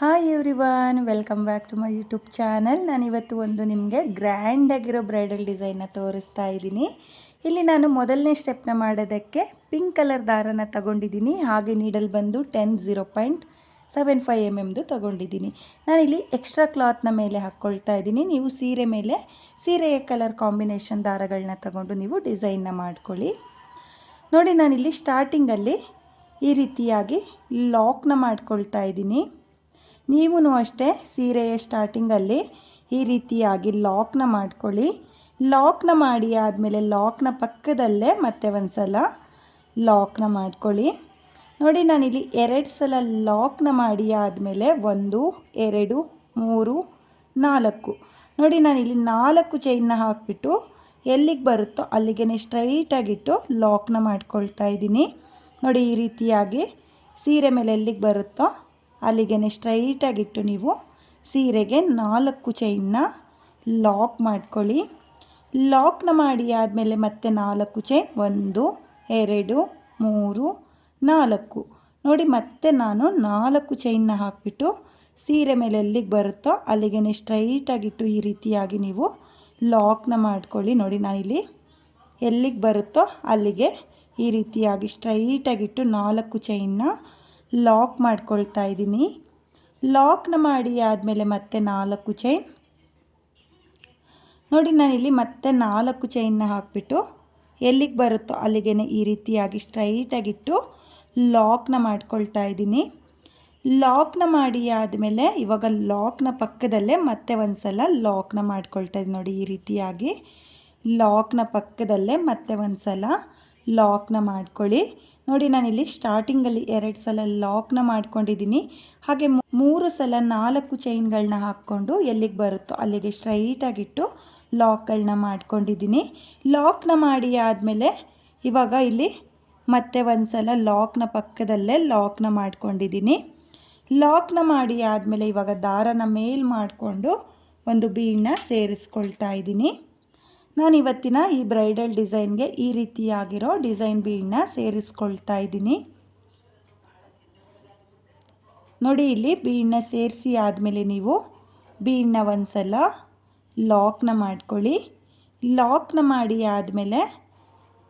Hi everyone, welcome back to my YouTube channel. ನಾನಿವತ್ತು ಒಂದು ನಿಮಗೆ ಗ್ರ್ಯಾಂಡಾಗಿರೋ ಬ್ರೈಡಲ್ ಡಿಸೈನ್ನ ತೋರಿಸ್ತಾ ಇದ್ದೀನಿ. ಇಲ್ಲಿ ನಾನು ಮೊದಲನೇ ಸ್ಟೆಪ್ನ ಮಾಡೋದಕ್ಕೆ ಪಿಂಕ್ ಕಲರ್ ದಾರನ ತಗೊಂಡಿದ್ದೀನಿ. ಹಾಗೆ ನೀಡಲ್ ಬಂದು 10.75 mm ತಗೊಂಡಿದ್ದೀನಿ. ನಾನಿಲ್ಲಿ ಎಕ್ಸ್ಟ್ರಾ ಕ್ಲಾತ್ನ ಮೇಲೆ ಹಾಕ್ಕೊಳ್ತಾ ಇದ್ದೀನಿ. ನೀವು ಸೀರೆ ಮೇಲೆ ಸೀರೆಯ ಕಲರ್ ಕಾಂಬಿನೇಷನ್ ದಾರಗಳನ್ನ ತಗೊಂಡು ನೀವು ಡಿಸೈನ್ನ ಮಾಡ್ಕೊಳ್ಳಿ. ನೋಡಿ, ನಾನಿಲ್ಲಿ ಸ್ಟಾರ್ಟಿಂಗಲ್ಲಿ ಈ ರೀತಿಯಾಗಿ ಲಾಕ್ನ ಮಾಡ್ಕೊಳ್ತಾ ಇದ್ದೀನಿ. ನೀವೂ ಅಷ್ಟೇ ಸೀರೆಯ ಸ್ಟಾರ್ಟಿಂಗಲ್ಲಿ ಈ ರೀತಿಯಾಗಿ ಲಾಕ್ನ ಮಾಡ್ಕೊಳ್ಳಿ. ಲಾಕ್ನ ಮಾಡಿ ಆದಮೇಲೆ ಲಾಕ್ನ ಪಕ್ಕದಲ್ಲೇ ಮತ್ತೆ ಒಂದು ಸಲ ಲಾಕ್ನ ಮಾಡ್ಕೊಳ್ಳಿ. ನೋಡಿ, ನಾನಿಲ್ಲಿ 2 ಸಲ ಲಾಕ್ನ ಮಾಡಿ ಆದಮೇಲೆ 1 2 3 4 ನೋಡಿ, ನಾನಿಲ್ಲಿ 4 ಚೈನ್ನ ಹಾಕಿಬಿಟ್ಟು ಎಲ್ಲಿಗೆ ಬರುತ್ತೋ ಅಲ್ಲಿಗೆ ಸ್ಟ್ರೈಟಾಗಿಟ್ಟು ಲಾಕ್ನ ಮಾಡ್ಕೊಳ್ತಾ ಇದ್ದೀನಿ. ನೋಡಿ, ಈ ರೀತಿಯಾಗಿ ಸೀರೆ ಮೇಲೆ ಎಲ್ಲಿಗೆ ಬರುತ್ತೋ ಅಲ್ಲಿಗೆ ಸ್ಟ್ರೈಟಾಗಿಟ್ಟು ನೀವು ಸೀರೆಗೆ 4 ಚೈನ್ನ ಲಾಕ್ ಮಾಡ್ಕೊಳ್ಳಿ. ಲಾಕ್ನ ಮಾಡಿ ಆದಮೇಲೆ ಮತ್ತೆ 4 ಚೈನ್ 1 2 3 4 ನೋಡಿ, ಮತ್ತೆ ನಾನು 4 ಚೈನ್ನ ಹಾಕಿಬಿಟ್ಟು ಸೀರೆ ಮೇಲೆ ಎಲ್ಲಿಗೆ ಬರುತ್ತೋ ಅಲ್ಲಿಗೆ ಸ್ಟ್ರೈಟಾಗಿಟ್ಟು ಈ ರೀತಿಯಾಗಿ ನೀವು ಲಾಕ್ನ ಮಾಡ್ಕೊಳ್ಳಿ. ನೋಡಿ, ನಾನಿಲ್ಲಿ ಎಲ್ಲಿಗೆ ಬರುತ್ತೋ ಅಲ್ಲಿಗೆ ಈ ರೀತಿಯಾಗಿ ಸ್ಟ್ರೈಟಾಗಿಟ್ಟು 4 ಚೈನ್ನ ಲಾಕ್ ಮಾಡ್ಕೊಳ್ತಾ ಇದ್ದೀನಿ. ಲಾಕ್ನ ಮಾಡಿ ಆದಮೇಲೆ ಮತ್ತೆ 4 ಚೈನ್ ನೋಡಿ, ನಾನಿಲ್ಲಿ ಮತ್ತೆ 4 ಚೈನ್ನ ಹಾಕಿಬಿಟ್ಟು ಎಲ್ಲಿಗೆ ಬರುತ್ತೋ ಅಲ್ಲಿಗೆ ಈ ರೀತಿಯಾಗಿ ಸ್ಟ್ರೈಟಾಗಿಟ್ಟು ಲಾಕ್ನ ಮಾಡ್ಕೊಳ್ತಾ ಇದ್ದೀನಿ. ಲಾಕ್ನ ಮಾಡಿ ಆದಮೇಲೆ ಇವಾಗ ಲಾಕ್ನ ಪಕ್ಕದಲ್ಲೇ ಮತ್ತೆ ಒಂದು ಸಲ ಲಾಕ್ನ ಮಾಡ್ಕೊಳ್ತಾ ಇದ್ದೀನಿ. ನೋಡಿ, ಈ ರೀತಿಯಾಗಿ ಲಾಕ್ನ ಪಕ್ಕದಲ್ಲೇ ಮತ್ತೆ ಒಂದು ಸಲ ಲಾಕ್ನ ಮಾಡ್ಕೊಳ್ಳಿ. ನೋಡಿ, ನಾನಿಲ್ಲಿ ಸ್ಟಾರ್ಟಿಂಗಲ್ಲಿ 2 ಸಲ ಲಾಕ್ನ ಮಾಡ್ಕೊಂಡಿದ್ದೀನಿ. ಹಾಗೆ 3 ಸಲ 4 ಚೈನ್ಗಳನ್ನ ಹಾಕ್ಕೊಂಡು ಎಲ್ಲಿಗೆ ಬರುತ್ತೋ ಅಲ್ಲಿಗೆ ಸ್ಟ್ರೈಟಾಗಿಟ್ಟು ಲಾಕ್ಗಳನ್ನ ಮಾಡ್ಕೊಂಡಿದ್ದೀನಿ. ಲಾಕ್ನ ಮಾಡಿ ಆದಮೇಲೆ ಇವಾಗ ಇಲ್ಲಿ ಮತ್ತೆ ಒಂದು ಸಲ ಲಾಕ್ನ ಪಕ್ಕದಲ್ಲೇ ಲಾಕ್ನ ಮಾಡ್ಕೊಂಡಿದ್ದೀನಿ. ಲಾಕ್ನ ಮಾಡಿ ಆದಮೇಲೆ ಇವಾಗ ದಾರನ ಮೇಲ್ ಮಾಡಿಕೊಂಡು ಒಂದು ಬೀಡನ್ನ ಸೇರಿಸ್ಕೊಳ್ತಾ ಇದ್ದೀನಿ. ನಾನು ಇವತ್ತಿನ ಈ ಬ್ರೈಡಲ್ ಡಿಸೈನ್ಗೆ ಈ ರೀತಿಯಾಗಿರೋ ಡಿಸೈನ್ ಬೀಡನ್ನ ಸೇರಿಸ್ಕೊಳ್ತಾ ಇದ್ದೀನಿ. ನೋಡಿ, ಇಲ್ಲಿ ಬೀಡನ್ನ ಸೇರಿಸಿ ಆದಮೇಲೆ ನೀವು ಬೀಡನ್ನ ಒಂದು ಸಲ ಲಾಕ್ನ ಮಾಡ್ಕೊಳ್ಳಿ. ಲಾಕ್ನ ಮಾಡಿ ಆದಮೇಲೆ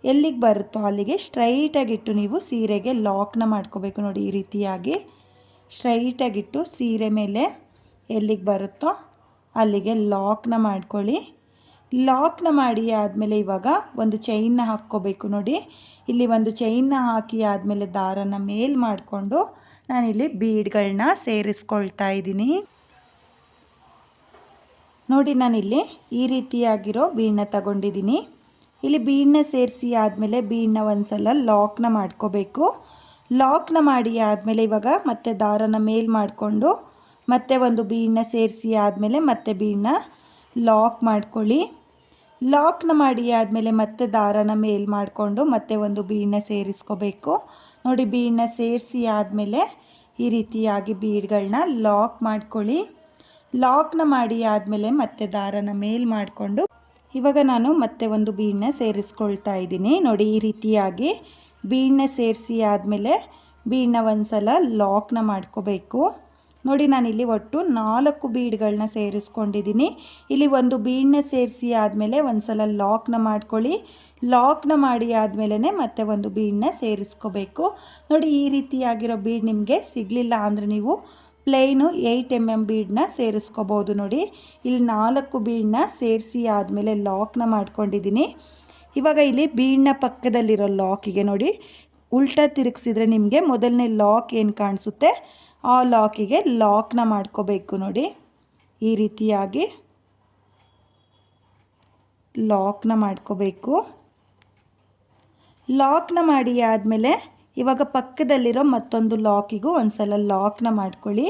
ಎಲ್ಲಿಗೆ ಬರುತ್ತೋ ಅಲ್ಲಿಗೆ ಸ್ಟ್ರೈಟಾಗಿಟ್ಟು ನೀವು ಸೀರೆಗೆ ಲಾಕ್ನ ಮಾಡ್ಕೋಬೇಕು. ನೋಡಿ, ಈ ರೀತಿಯಾಗಿ ಸ್ಟ್ರೈಟಾಗಿಟ್ಟು ಸೀರೆ ಮೇಲೆ ಎಲ್ಲಿಗೆ ಬರುತ್ತೋ ಅಲ್ಲಿಗೆ ಲಾಕ್ನ ಮಾಡ್ಕೊಳ್ಳಿ. ಲಾಕ್ನ ಮಾಡಿ ಆದಮೇಲೆ ಇವಾಗ ಒಂದು ಚೈನ್ನ ಹಾಕ್ಕೋಬೇಕು. ನೋಡಿ, ಇಲ್ಲಿ ಒಂದು ಚೈನ್ನ ಹಾಕಿ ಆದಮೇಲೆ ದಾರನ ಮೇಲ್ ಮಾಡಿಕೊಂಡು ನಾನಿಲ್ಲಿ ಬೀಡ್ಗಳನ್ನ ಸೇರಿಸ್ಕೊಳ್ತಾ ಇದ್ದೀನಿ. ನೋಡಿ, ನಾನಿಲ್ಲಿ ಈ ರೀತಿಯಾಗಿರೋ ಬೀಡನ್ನ ತಗೊಂಡಿದ್ದೀನಿ. ಇಲ್ಲಿ ಬೀಡನ್ನ ಸೇರಿಸಿ ಆದಮೇಲೆ ಬೀಡನ್ನ ಒಂದು ಸಲ ಲಾಕ್ನ ಮಾಡ್ಕೋಬೇಕು. ಲಾಕ್ನ ಮಾಡಿ ಆದಮೇಲೆ ಇವಾಗ ಮತ್ತೆ ದಾರನ ಮೇಲ್ ಮಾಡಿಕೊಂಡು ಮತ್ತೆ ಒಂದು ಬೀಡನ್ನ ಸೇರಿಸಿ ಆದಮೇಲೆ ಮತ್ತೆ ಬೀಡನ್ನ ಲಾಕ್ ಮಾಡ್ಕೊಳ್ಳಿ. ಲಾಕ್ನ ಮಾಡಿ ಆದಮೇಲೆ ಮತ್ತೆ ದಾರನ ಮೇಲ್ ಮಾಡಿಕೊಂಡು ಮತ್ತೆ ಒಂದು ಬೀಡನ್ನ ಸೇರಿಸ್ಕೋಬೇಕು. ನೋಡಿ, ಬೀಡನ್ನ ಸೇರಿಸಿ ಆದಮೇಲೆ ಈ ರೀತಿಯಾಗಿ ಬೀಡ್ಗಳನ್ನ ಲಾಕ್ ಮಾಡ್ಕೊಳ್ಳಿ. ಲಾಕ್ನ ಮಾಡಿ ಆದಮೇಲೆ ಮತ್ತೆ ದಾರನ ಮೇಲ್ ಮಾಡಿಕೊಂಡು ಇವಾಗ ನಾನು ಮತ್ತೆ ಒಂದು ಬೀಡನ್ನ ಸೇರಿಸ್ಕೊಳ್ತಾ ಇದ್ದೀನಿ. ನೋಡಿ, ಈ ರೀತಿಯಾಗಿ ಬೀಡನ್ನ ಸೇರಿಸಿ ಆದಮೇಲೆ ಬೀಡನ್ನ ಒಂದು ಸಲ ಲಾಕ್ನ ಮಾಡ್ಕೋಬೇಕು. ನೋಡಿ, ನಾನಿಲ್ಲಿ ಒಟ್ಟು 4 ಬೀಡ್ಗಳನ್ನ ಸೇರಿಸ್ಕೊಂಡಿದ್ದೀನಿ. ಇಲ್ಲಿ ಒಂದು ಬೀಡನ್ನ ಸೇರಿಸಿ ಆದಮೇಲೆ ಒಂದು ಸಲ ಲಾಕ್ನ ಮಾಡ್ಕೊಳ್ಳಿ. ಲಾಕ್ನ ಮಾಡಿ ಆದಮೇಲೆ ಮತ್ತೆ ಒಂದು ಬೀಡನ್ನ ಸೇರಿಸ್ಕೋಬೇಕು. ನೋಡಿ, ಈ ರೀತಿಯಾಗಿರೋ ಬೀಡ್ ನಿಮಗೆ ಸಿಗಲಿಲ್ಲ ಅಂದರೆ ನೀವು ಪ್ಲೇನು 8 mm ಬೀಡನ್ನ ಸೇರಿಸ್ಕೋಬೋದು. ನೋಡಿ, ಇಲ್ಲಿ 4 ಬೀಡನ್ನ ಸೇರಿಸಿ ಆದಮೇಲೆ ಲಾಕ್ನ ಮಾಡ್ಕೊಂಡಿದ್ದೀನಿ. ಇವಾಗ ಇಲ್ಲಿ ಬೀಡನ್ನ ಪಕ್ಕದಲ್ಲಿರೋ ಲಾಕಿಗೆ ನೋಡಿ ಉಲ್ಟಾ ತಿರುಗಿಸಿದ್ರೆ ನಿಮಗೆ ಮೊದಲನೇ ಲಾಕ್ ಏನು ಕಾಣಿಸುತ್ತೆ ಆ ಲಾಕಿಗೆ ಲಾಕ್ನ ಮಾಡ್ಕೋಬೇಕು. ನೋಡಿ, ಈ ರೀತಿಯಾಗಿ ಲಾಕ್ನ ಮಾಡ್ಕೋಬೇಕು. ಲಾಕ್ನ ಮಾಡಿ ಆದಮೇಲೆ ಇವಾಗ ಪಕ್ಕದಲ್ಲಿರೋ ಮತ್ತೊಂದು ಲಾಕಿಗೂ ಒಂದು ಸಲ ಲಾಕ್ನ ಮಾಡ್ಕೊಳ್ಳಿ.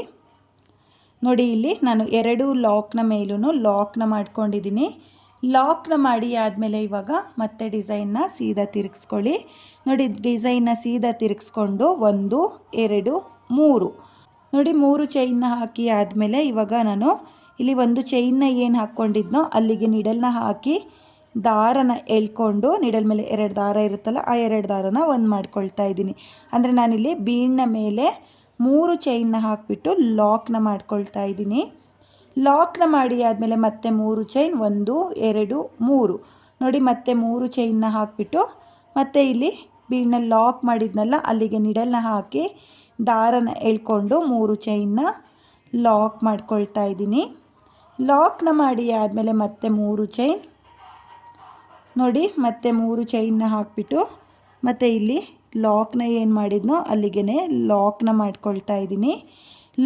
ನೋಡಿ, ಇಲ್ಲಿ ನಾನು 2 ಲಾಕ್ನ ಮೇಲೂ ಲಾಕ್ನ ಮಾಡ್ಕೊಂಡಿದ್ದೀನಿ. ಲಾಕ್ನ ಮಾಡಿ ಆದಮೇಲೆ ಇವಾಗ ಮತ್ತೆ ಡಿಸೈನ್ನ ಸೀದಾ ತಿರುಗಿಸ್ಕೊಳ್ಳಿ. ನೋಡಿ, ಡಿಸೈನ್ನ ಸೀದಾ ತಿರುಗಿಸ್ಕೊಂಡು 1 2 3 ನೋಡಿ 3 ಚೈನ್ನ ಹಾಕಿ ಆದಮೇಲೆ ಇವಾಗ ನಾನು ಇಲ್ಲಿ ಒಂದು ಚೈನ್ನ ಏನು ಹಾಕ್ಕೊಂಡಿದ್ನೋ ಅಲ್ಲಿಗೆ ನಿಡಲ್ನ ಹಾಕಿ ದಾರನ ಎಳ್ಕೊಂಡು ನಿಡಲ್ ಮೇಲೆ 2 ದಾರ ಇರುತ್ತಲ್ಲ ಆ 2 ದಾರನ ಒಂದು ಮಾಡ್ಕೊಳ್ತಾ ಇದ್ದೀನಿ. ಅಂದರೆ ನಾನಿಲ್ಲಿ ಬೀಡ್ನ ಮೇಲೆ 3 ಚೈನ್ನ ಹಾಕಿಬಿಟ್ಟು ಲಾಕ್ನ ಮಾಡ್ಕೊಳ್ತಾ ಇದ್ದೀನಿ. ಲಾಕ್ನ ಮಾಡಿ ಆದಮೇಲೆ ಮತ್ತೆ 3 ಚೈನ್ 1 2 3 ನೋಡಿ, ಮತ್ತೆ 3 ಚೈನ್ನ ಹಾಕಿಬಿಟ್ಟು ಮತ್ತೆ ಇಲ್ಲಿ ಬೀಡನ್ನ ಲಾಕ್ ಮಾಡಿದ್ನಲ್ಲ ಅಲ್ಲಿಗೆ ನಿಡಲ್ನ ಹಾಕಿ ದಾರನ ಎಳ್ಕೊಂಡು 3 ಚೈನ್ನ ಲಾಕ್ ಮಾಡ್ಕೊಳ್ತಾ ಇದ್ದೀನಿ. ಲಾಕ್ನ ಮಾಡಿ ಆದಮೇಲೆ ಮತ್ತೆ 3 ಚೈನ್ ನೋಡಿ, ಮತ್ತೆ 3 ಚೈನ್ನ ಹಾಕಿಬಿಟ್ಟು ಮತ್ತು ಇಲ್ಲಿ ಲಾಕ್ನ ಏನು ಮಾಡಿದ್ನೋ ಅಲ್ಲಿಗೆ ಲಾಕ್ನ ಮಾಡ್ಕೊಳ್ತಾ ಇದ್ದೀನಿ.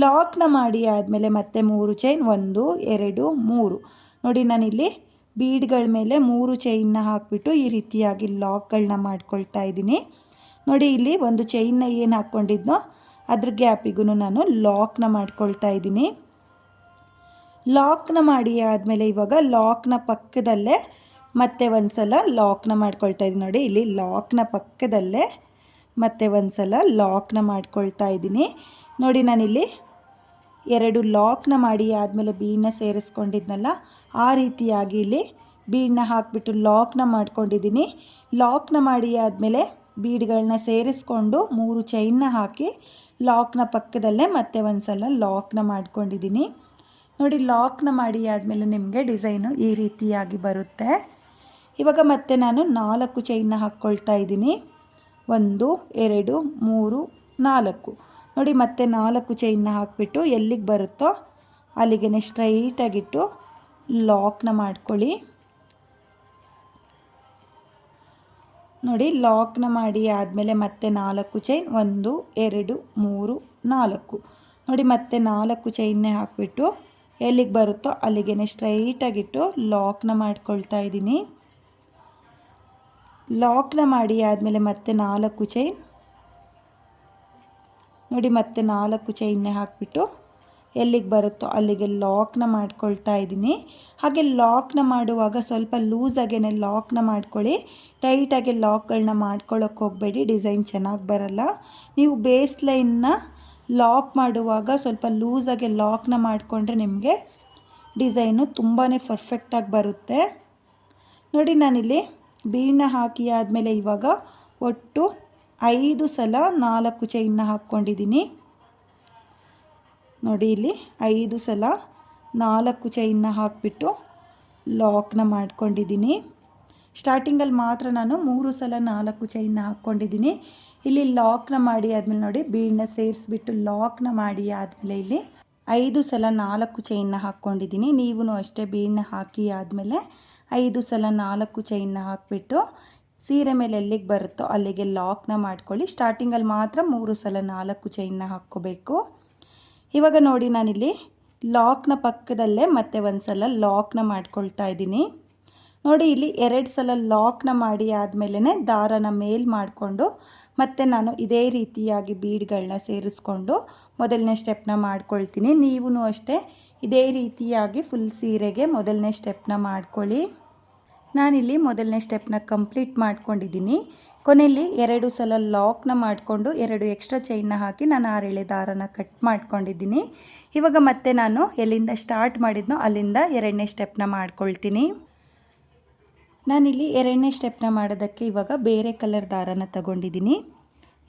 ಲಾಕ್ನ ಮಾಡಿ ಆದಮೇಲೆ ಮತ್ತೆ 3 ಚೈನ್ 1 2 3 ನೋಡಿ, ನಾನಿಲ್ಲಿ ಬೀಡ್ಗಳ ಮೇಲೆ 3 ಚೈನ್ನ ಹಾಕಿಬಿಟ್ಟು ಈ ರೀತಿಯಾಗಿ ಲಾಕ್ಗಳನ್ನ ಮಾಡ್ಕೊಳ್ತಾ ಇದ್ದೀನಿ. ನೋಡಿ, ಇಲ್ಲಿ ಒಂದು ಚೈನ್ನ ಏನು ಹಾಕ್ಕೊಂಡಿದ್ನೋ ಅದ್ರ ಗ್ಯಾಪಿಗೂ ನಾನು ಲಾಕ್ನ ಮಾಡ್ಕೊಳ್ತಾ ಇದ್ದೀನಿ. ಲಾಕ್ನ ಮಾಡಿ ಆದಮೇಲೆ ಇವಾಗ ಲಾಕ್ನ ಪಕ್ಕದಲ್ಲೇ ಮತ್ತೆ ಒಂದು ಸಲ ಲಾಕ್ನ ಮಾಡ್ಕೊಳ್ತಾ ಇದ್ದೀನಿ. ನೋಡಿ, ಇಲ್ಲಿ ಲಾಕ್ನ ಪಕ್ಕದಲ್ಲೇ ಮತ್ತೆ ಒಂದು ಸಲ ಲಾಕ್ನ ಮಾಡ್ಕೊಳ್ತಾ ಇದ್ದೀನಿ. ನೋಡಿ, ನಾನಿಲ್ಲಿ 2 ಲಾಕ್ನ ಮಾಡಿ ಆದಮೇಲೆ ಬೀಡನ್ನ ಸೇರಿಸ್ಕೊಂಡಿದ್ನಲ್ಲ ಆ ರೀತಿಯಾಗಿ ಇಲ್ಲಿ ಬೀಡನ್ನ ಹಾಕಿಬಿಟ್ಟು ಲಾಕ್ನ ಮಾಡ್ಕೊಂಡಿದ್ದೀನಿ. ಲಾಕ್ನ ಮಾಡಿ ಆದಮೇಲೆ ಬೀಡ್ಗಳನ್ನ ಸೇರಿಸ್ಕೊಂಡು 3 ಚೈನ್ನ ಹಾಕಿ ಲಾಕ್ನ ಪಕ್ಕದಲ್ಲೇ ಮತ್ತೆ ಒಂದು ಸಲ ಲಾಕ್ನ ಮಾಡ್ಕೊಂಡಿದ್ದೀನಿ. ನೋಡಿ, ಲಾಕ್ನ ಮಾಡಿ ಆದಮೇಲೆ ನಿಮಗೆ ಡಿಸೈನು ಈ ರೀತಿಯಾಗಿ ಬರುತ್ತೆ. ಇವಾಗ ಮತ್ತೆ ನಾನು 4 ಚೈನ್ನ ಹಾಕ್ಕೊಳ್ತಾ ಇದ್ದೀನಿ. 1 2 3 4 ನೋಡಿ, ಮತ್ತೆ 4 ಚೈನ್ನ ಹಾಕಿಬಿಟ್ಟು ಎಲ್ಲಿಗೆ ಬರುತ್ತೋ ಅಲ್ಲಿಗೆ ಸ್ಟ್ರೈಟಾಗಿಟ್ಟು ಲಾಕ್ನ ಮಾಡ್ಕೊಳ್ಳಿ. ನೋಡಿ, ಲಾಕ್ನ ಮಾಡಿ ಆದಮೇಲೆ ಮತ್ತೆ 4 ಚೈನ್ 1 2 3 4 ನೋಡಿ, ಮತ್ತೆ 4 ಚೈನ್ನೇ ಹಾಕಿಬಿಟ್ಟು ಎಲ್ಲಿಗೆ ಬರುತ್ತೋ ಅಲ್ಲಿಗೆ ಸ್ಟ್ರೈಟಾಗಿಟ್ಟು ಲಾಕ್ನ ಮಾಡ್ಕೊಳ್ತಾ ಇದ್ದೀನಿ. ಲಾಕ್ನ ಮಾಡಿ ಆದಮೇಲೆ ಮತ್ತೆ 4 ಚೈನ್ ನೋಡಿ, ಮತ್ತೆ 4 ಚೈನ್ನೇ ಹಾಕಿಬಿಟ್ಟು ಎಲ್ಲಿಗೆ ಬರುತ್ತೋ ಅಲ್ಲಿಗೆ ಲಾಕ್ನ ಮಾಡ್ಕೊಳ್ತಾ ಇದ್ದೀನಿ. ಹಾಗೆ ಲಾಕ್ನ ಮಾಡುವಾಗ ಸ್ವಲ್ಪ ಲೂಸಾಗೇ ಲಾಕ್ನ ಮಾಡ್ಕೊಳ್ಳಿ. ಟೈಟಾಗಿ ಲಾಕ್ಗಳನ್ನ ಮಾಡ್ಕೊಳ್ಳೋಕೆ ಹೋಗಬೇಡಿ, ಡಿಸೈನ್ ಚೆನ್ನಾಗಿ ಬರಲ್ಲ. ನೀವು ಬೇಸ್ ಲೈನ್ನ ಲಾಕ್ ಮಾಡುವಾಗ ಸ್ವಲ್ಪ ಲೂಸಾಗಿ ಲಾಕ್ನ ಮಾಡಿಕೊಂಡ್ರೆ ನಿಮಗೆ ಡಿಸೈನು ತುಂಬಾ ಪರ್ಫೆಕ್ಟಾಗಿ ಬರುತ್ತೆ. ನೋಡಿ, ನಾನಿಲ್ಲಿ ಬೀಡನ್ನ ಹಾಕಿ ಆದಮೇಲೆ ಇವಾಗ ಒಟ್ಟು 5 ಸಲ 4 ಚೈನ್ನ ಹಾಕ್ಕೊಂಡಿದ್ದೀನಿ. ನೋಡಿ, ಇಲ್ಲಿ 5 ಸಲ 4 ಚೈನ್ನ ಹಾಕಿಬಿಟ್ಟು ಲಾಕ್ನ ಮಾಡ್ಕೊಂಡಿದ್ದೀನಿ. ಸ್ಟಾರ್ಟಿಂಗಲ್ಲಿ ಮಾತ್ರ ನಾನು 3 ಸಲ 4 ಚೈನ್ನ ಹಾಕ್ಕೊಂಡಿದ್ದೀನಿ. ಇಲ್ಲಿ ಲಾಕ್ನ ಮಾಡಿ ಆದಮೇಲೆ ನೋಡಿ, ಬೀಡನ್ನ ಸೇರಿಸ್ಬಿಟ್ಟು ಲಾಕ್ನ ಮಾಡಿ ಆದಮೇಲೆ ಇಲ್ಲಿ 5 ಸಲ 4 ಚೈನ್ನ ಹಾಕ್ಕೊಂಡಿದ್ದೀನಿ. ನೀವು ಅಷ್ಟೇ ಬೀಡನ್ನ ಹಾಕಿ ಆದಮೇಲೆ 5 ಸಲ 4 ಚೈನ್ನ ಹಾಕಿಬಿಟ್ಟು ಸೀರೆ ಮೇಲೆ ಎಲ್ಲಿಗೆ ಬರುತ್ತೋ ಅಲ್ಲಿಗೆ ಲಾಕ್ನ ಮಾಡ್ಕೊಳ್ಳಿ. ಸ್ಟಾರ್ಟಿಂಗಲ್ಲಿ ಮಾತ್ರ 3 ಸಲ 4 ಚೈನ್ನ ಹಾಕ್ಕೋಬೇಕು. ಇವಾಗ ನೋಡಿ, ನಾನಿಲ್ಲಿ ಲಾಕ್ನ ಪಕ್ಕದಲ್ಲೇ ಮತ್ತೆ ಒಂದು ಸಲ ಲಾಕ್ನ ಮಾಡ್ಕೊಳ್ತಾ ಇದ್ದೀನಿ. ನೋಡಿ, ಇಲ್ಲಿ 2 ಸಲ ಲಾಕ್ನ ಮಾಡಿ ಆದಮೇಲೆ ದಾರನ ಮೇಲ್ ಮಾಡಿಕೊಂಡು ಮತ್ತೆ ನಾನು ಇದೇ ರೀತಿಯಾಗಿ ಬೀಡ್ಗಳನ್ನ ಸೇರಿಸ್ಕೊಂಡು ಮೊದಲನೇ ಸ್ಟೆಪ್ನ ಮಾಡ್ಕೊಳ್ತೀನಿ. ನೀವು ಅಷ್ಟೇ ಇದೇ ರೀತಿಯಾಗಿ ಫುಲ್ ಸೀರೆಗೆ ಮೊದಲನೇ ಸ್ಟೆಪ್ನ ಮಾಡ್ಕೊಳ್ಳಿ. ನಾನಿಲ್ಲಿ ಮೊದಲನೇ ಸ್ಟೆಪ್ನ ಕಂಪ್ಲೀಟ್ ಮಾಡ್ಕೊಂಡಿದ್ದೀನಿ. ಕೊನೆಯಲ್ಲಿ 2 ಸಲ ಲಾಕ್ನ ಮಾಡಿಕೊಂಡು 2 ಎಕ್ಸ್ಟ್ರಾ ಚೈನ್ನ ಹಾಕಿ ನಾನು 6 ಎಳೆ ದಾರನ ಕಟ್ ಮಾಡ್ಕೊಂಡಿದ್ದೀನಿ. ಇವಾಗ ಮತ್ತೆ ನಾನು ಎಲ್ಲಿಂದ ಸ್ಟಾರ್ಟ್ ಮಾಡಿದ್ನೋ ಅಲ್ಲಿಂದ 2ನೇ ಸ್ಟೆಪ್ನ ಮಾಡ್ಕೊಳ್ತೀನಿ. ನಾನಿಲ್ಲಿ 2ನೇ ಸ್ಟೆಪ್ನ ಮಾಡೋದಕ್ಕೆ ಇವಾಗ ಬೇರೆ ಕಲರ್ ದಾರನ ತಗೊಂಡಿದ್ದೀನಿ.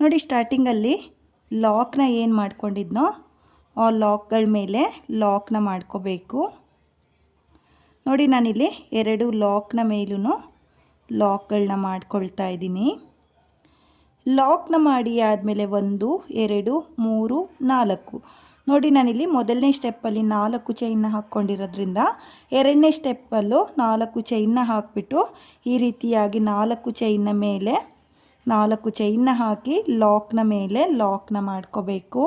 ನೋಡಿ, ಸ್ಟಾರ್ಟಿಂಗಲ್ಲಿ ಲಾಕ್ನ ಏನು ಮಾಡ್ಕೊಂಡಿದ್ನೋ ಆ ಲಾಕ್ಗಳ ಮೇಲೆ ಲಾಕ್ನ ಮಾಡ್ಕೋಬೇಕು. ನೋಡಿ, ನಾನಿಲ್ಲಿ 2 ಲಾಕ್ನ ಮೇಲೂ ಲಾಕ್ಗಳನ್ನ ಮಾಡ್ಕೊಳ್ತಾ ಇದ್ದೀನಿ. ಲಾಕ್ನ ಮಾಡಿ ಆದಮೇಲೆ 1 2 3 4 ನೋಡಿ, ನಾನಿಲ್ಲಿ ಮೊದಲನೇ ಸ್ಟೆಪ್ಪಲ್ಲಿ 4 ಚೈನ್ನ ಹಾಕ್ಕೊಂಡಿರೋದ್ರಿಂದ 2ನೇ ಸ್ಟೆಪ್ಪಲ್ಲೂ 4 ಚೈನ್ನ ಹಾಕಿಬಿಟ್ಟು ಈ ರೀತಿಯಾಗಿ 4 ಚೈನ್ನ ಮೇಲೆ 4 ಚೈನ್ನ ಹಾಕಿ ಲಾಕ್ನ ಮೇಲೆ ಲಾಕ್ನ ಮಾಡ್ಕೋಬೇಕು.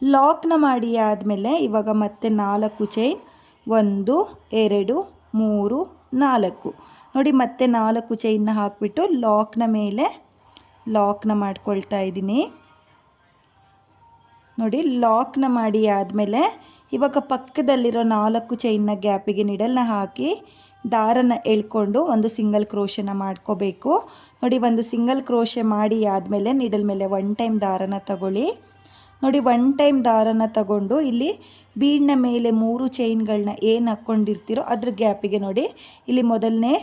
ಲಾಕ್ನ ಮಾಡಿ ಆದಮೇಲೆ ಇವಾಗ ಮತ್ತೆ 4 ಚೈನ್ 1 2 3 4 ನೋಡಿ, ಮತ್ತೆ 4 ಚೈನ್ನ ಹಾಕಿಬಿಟ್ಟು ಲಾಕ್ನ ಮೇಲೆ ಲಾಕ್ನ ಮಾಡ್ಕೊಳ್ತಾ ಇದ್ದೀನಿ. ನೋಡಿ, ಲಾಕ್ನ ಮಾಡಿ ಆದಮೇಲೆ ಇವಾಗ ಪಕ್ಕದಲ್ಲಿರೋ 4 ಚೈನ್ನ ಗ್ಯಾಪಿಗೆ ನಿಡಲ್ನ ಹಾಕಿ ದಾರನ ಎಳ್ಕೊಂಡು ಒಂದು ಸಿಂಗಲ್ ಕ್ರೋಶನ ಮಾಡ್ಕೋಬೇಕು. ನೋಡಿ, ಒಂದು ಸಿಂಗಲ್ ಕ್ರೋಶೆ ಮಾಡಿ ಆದಮೇಲೆ ನಿಡಲ್ ಮೇಲೆ 1 ಟೈಮ್ ದಾರನ ತಗೊಳ್ಳಿ. ನೋಡಿ, 1 ಟೈಮ್ ದಾರನ ತಗೊಂಡು ಇಲ್ಲಿ ಬೀಡ್ನ ಮೇಲೆ 3 ಚೈನ್ಗಳನ್ನ ಏನು ಹಾಕ್ಕೊಂಡಿರ್ತೀರೋ ಅದ್ರ ಗ್ಯಾಪಿಗೆ ನೋಡಿ, ಇಲ್ಲಿ ಮೊದಲನೇ